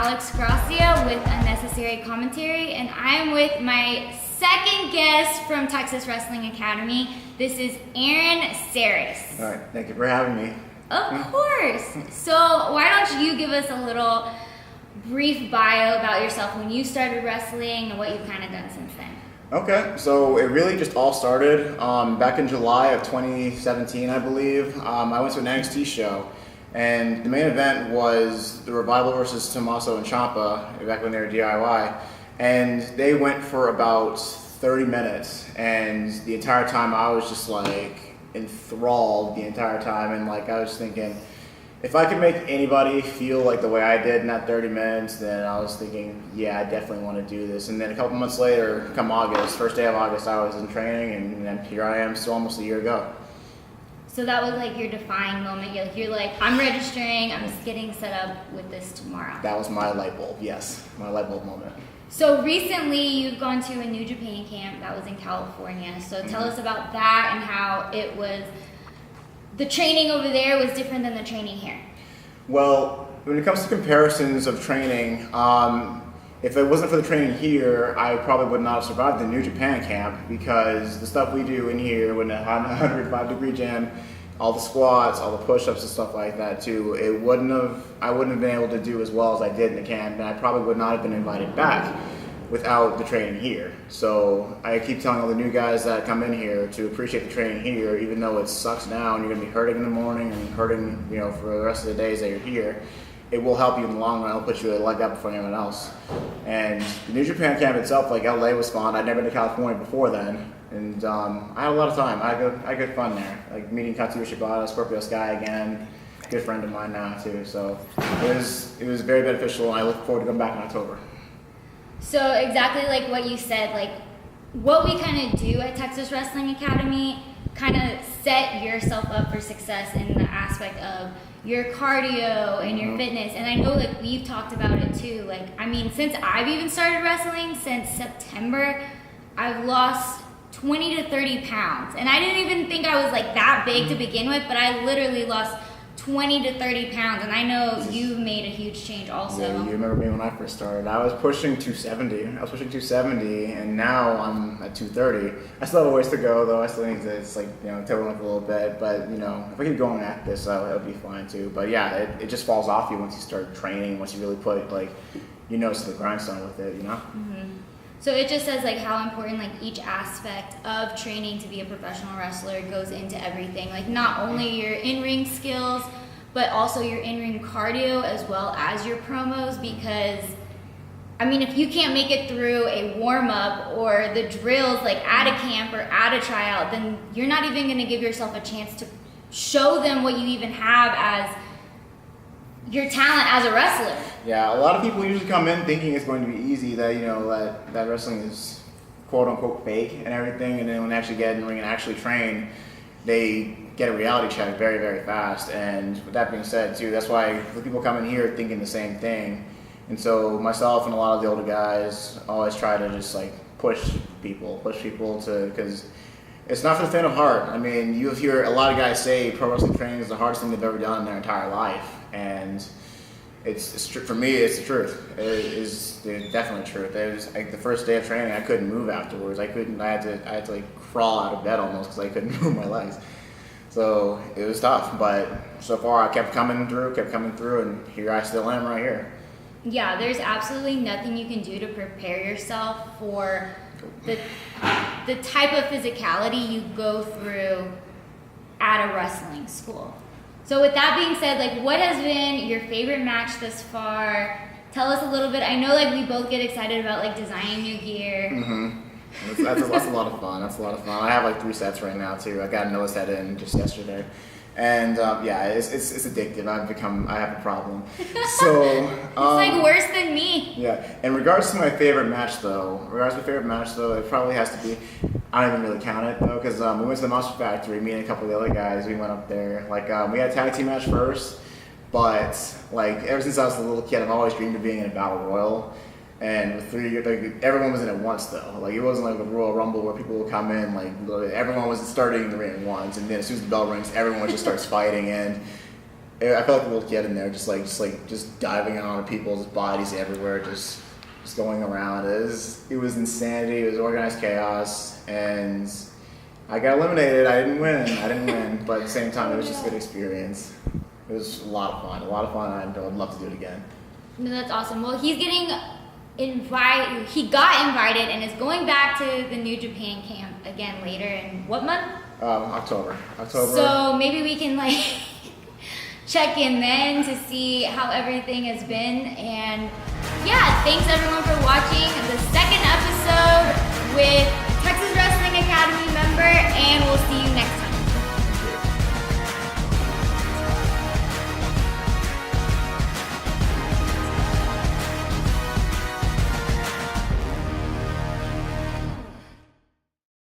Alex Gracia with Unnecessary Commentary, and I'm with my second guest from Texas Wrestling Academy. This is Aran Seras. All right, thank you for having me. Of course. So why don't you give us a little brief bio about yourself when you started wrestling and what you've kind of done since then. Okay, so it really just all started back in July of 2017, I believe. I went to an NXT show, and the main event was the Revival versus Tommaso and Ciampa, back when they were DIY, and they went for about 30 minutes, and the entire time I was just like enthralled the entire time, and like I was thinking, if I could make anybody feel like the way I did in that 30 minutes, then I was thinking, yeah, I definitely want to do this. And then a couple months later, come August, first day of August, I was in training, and then here I am, still almost a year ago. So that was like your defining moment. You're like, I'm registering, I'm just getting set up with this tomorrow. That was my light bulb, yes, my light bulb moment. So recently you've gone to a New Japan camp that was in California. So tell us about that and how it was. The training over there was different than the training here. Well, when it comes to comparisons of training, if it wasn't for the training here, I probably would not have survived the New Japan camp, because the stuff we do in here, when a 105-degree gym, all the squats, all the push-ups and stuff like that too, I wouldn't have been able to do as well as I did in the camp, and I probably would not have been invited back without the training here. So I keep telling all the new guys that come in here to appreciate the training here, even though it sucks now and you're gonna be hurting in the morning and hurting, for the rest of the days that you're here. It will help you in the long run. It'll put you a leg up before anyone else. And the New Japan camp itself, like LA was fun. I'd never been to California before then, and I had a lot of time. I had good fun there. Like meeting Katsuya Shibata, Scorpio Sky again, good friend of mine now too. So it was very beneficial, and I look forward to going back in October. So exactly like what you said, like what we kind of do at Texas Wrestling Academy kind of set yourself up for success in the aspect of your cardio and your fitness. And I know like we've talked about it too. Like, I mean, since I've even started wrestling, since September, I've lost 20 to 30 pounds. And I didn't even think I was like that big to begin with, but I literally lost 20 to 30 pounds, and I know you've made a huge change also. Yeah, you remember me when I first started. I was pushing 270. And now I'm at 230. I still have a ways to go, though. I still need to, tail up a little bit. But, if I keep going at this, it'll be fine, too. But, yeah, it just falls off you once you start training, once you really put, to the grindstone with it, Mm-hmm. So it just says, how important, each aspect of training to be a professional wrestler goes into everything. Not only your in-ring skills, but also your in-ring cardio as well as your promos, because, if you can't make it through a warm-up or the drills, at a camp or at a tryout, then you're not even going to give yourself a chance to show them what you even have as your talent as a wrestler. Yeah, a lot of people usually come in thinking it's going to be easy, that that wrestling is quote unquote fake and everything, and then when they actually get in the ring and actually train, they get a reality check very, very fast. And with that being said too, that's why the people come in here thinking the same thing. And so myself and a lot of the older guys always try to just push people to, because it's not for the faint of heart. You hear a lot of guys say pro wrestling training is the hardest thing they've ever done in their entire life. And it's for me, it's the truth. It is definitely the truth. It was the first day of training, I couldn't move afterwards. I had to crawl out of bed almost because I couldn't move my legs. So it was tough, but so far I kept coming through, and here I still am right here. Yeah, there's absolutely nothing you can do to prepare yourself for the type of physicality you go through at a wrestling school. So with that being said, what has been your favorite match thus far? Tell us a little bit. I know we both get excited about designing new gear. Mm-hmm. That's a lot of fun. I have 3 sets right now too. I got another set in just yesterday. And it's addictive. I have a problem. So it's worse than me. Yeah. In regards to my favorite match though, it probably has to be. I don't even really count it though, because we went to the Monster Factory. Me and a couple of the other guys. We went up there. We had a tag team match first, but ever since I was a little kid, I've always dreamed of being in a battle royal. And with 3 years, everyone was in it once though. It wasn't a Royal Rumble where people would come in, everyone was starting the ring at once, and then as soon as the bell rings, everyone just starts fighting. And I felt like a little kid in there, just diving on people's bodies everywhere, just going around. It was insanity. It was organized chaos, and I got eliminated. I didn't win, but at the same time, it was just a good experience. It was a lot of fun. I would love to do it again. No, that's awesome. Well, he's getting invited. He got invited and is going back to the New Japan camp again later in what month? October. So maybe we can like check in then to see how everything has been. And yeah, thanks everyone for watching the second episode with